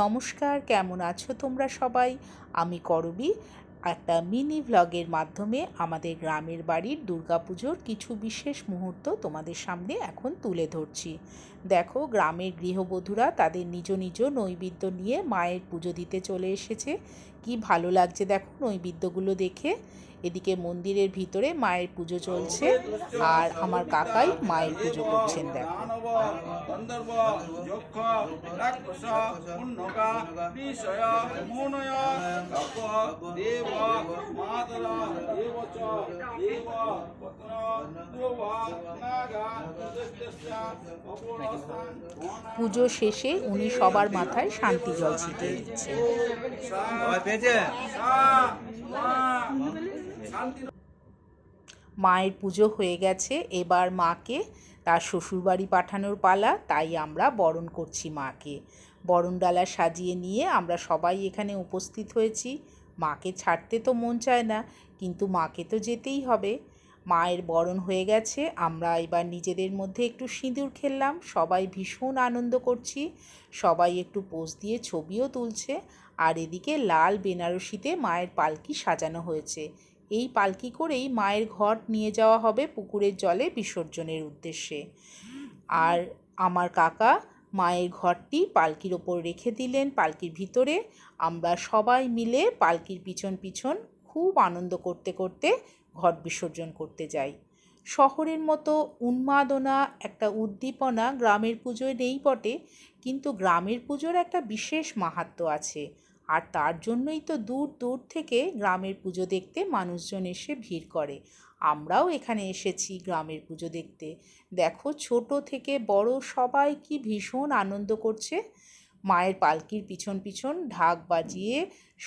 নমস্কার, কেমন আছো তোমরা সবাই? আমি করবী একটা মিনি ভ্লগের মাধ্যমে আমাদের গ্রামের বাড়ির দুর্গাপুজোর কিছু বিশেষ মুহূর্ত তোমাদের সামনে এখন তুলে ধরছি। দেখো, গ্রামের গৃহবধূরা তাদের নিজ নিজ নৈবেদ্য নিয়ে মায়ের পুজো দিতে চলে এসেছে। কি ভালো লাগছে দেখো নৈবেদ্যগুলো দেখে। এদিকে মন্দিরের ভিতরে মায়ের পুজো চলছে আর আমার কাকাই মায়ের পুজো করছেন। দেখো, পুজো শেষে উনি সবার মাথায় শান্তি জল ছিটিয়ে দিচ্ছেন। মায়ের পুজো হয়ে গেছে, এবার মাকে তার শ্বশুরবাড়ি পাঠানোর পালা। তাই আমরা বরণ করছি মাকে। বরণডালা সাজিয়ে নিয়ে আমরা সবাই এখানে উপস্থিত হয়েছি। মাকে ছাড়তে তো মন চায় না, কিন্তু মাকে তো যেতেই হবে। মায়ের বরণ হয়ে গেছে, আমরা এবার নিজেদের মধ্যে একটু সিঁদুর খেললাম। সবাই ভীষণ আনন্দ করছি, সবাই একটু পোজ দিয়ে ছবিও তুলছে। আর এদিকে লাল বেনারসিতে মায়ের পালকি সাজানো হয়েছে। এই পালকি করেই মায়ের ঘট নিয়ে যাওয়া হবে পুকুরের জলে বিসর্জনের উদ্দেশ্যে। আর আমার কাকা মায়ের ঘরটি পালকির ওপর রেখে দিলেন পালকির ভিতরে। আমরা সবাই মিলে পালকির পিছন পিছন খুব আনন্দ করতে করতে ঘট বিসর্জন করতে যাই। শহরের মতো উন্মাদনা, একটা উদ্দীপনা গ্রামের পুজোয় নেই বটে, কিন্তু গ্রামের পুজোর একটা বিশেষ মাহাত্ম্য আছে। আর তার জন্যই তো দূর দূর থেকে গ্রামের পুজো দেখতে মানুষজন এসে ভিড় করে। আমরাও এখানে এসেছি গ্রামের পুজো দেখতে। দেখো, ছোট থেকে বড় সবাই কি ভীষণ আনন্দ করছে। মায়ের পালকির পিছন পিছন ঢাক বাজিয়ে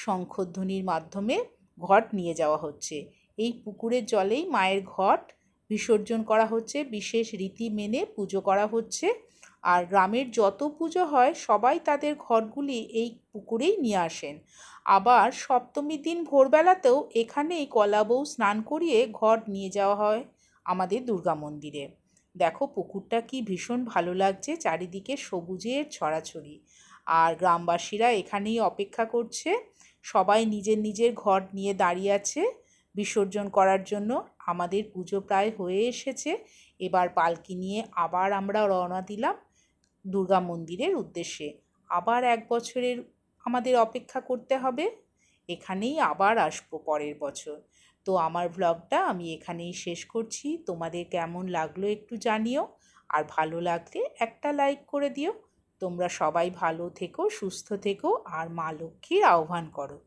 শঙ্খধ্বনির মাধ্যমে ঘট নিয়ে যাওয়া হচ্ছে। এই পুকুরের জলেই মায়ের ঘট বিসর্জন করা হচ্ছে, বিশেষ রীতি মেনে পুজো করা হচ্ছে। আর গ্রামের যত পুজো হয় সবাই তাদের ঘটগুলি এই পুকুরেই নিয়ে আসেন। আবার সপ্তমীর দিন ভোরবেলাতেও এখানেই কলা বউ স্নান করিয়ে ঘট নিয়ে যাওয়া হয় আমাদের দুর্গা মন্দিরে। দেখো, পুকুরটা কি ভীষণ ভালো লাগছে, চারিদিকে সবুজের ছড়াছড়ি। আর গ্রামবাসীরা এখানেই অপেক্ষা করছে, সবাই নিজের নিজের ঘট নিয়ে দাঁড়িয়ে আছে বিসর্জন করার জন্য। আমাদের পুজো প্রায় হয়ে এসেছে, এবার পালকি নিয়ে আবার আমরা রওনা দিলাম দুর্গা মন্দিরের উদ্দেশ্যে। আবার 1 বছরের আমাদের অপেক্ষা করতে হবে, এখানেই আবার আসবো পরের বছর। তো আমার ভ্লগটা আমি এখানেই শেষ করছি। তোমাদের কেমন লাগলো একটু জানিও, আর ভালো লাগলে একটা লাইক করে দিও। তোমরা সবাই ভালো থেকো, সুস্থ থেকো, আর মা লক্ষ্মীর আহ্বান করো।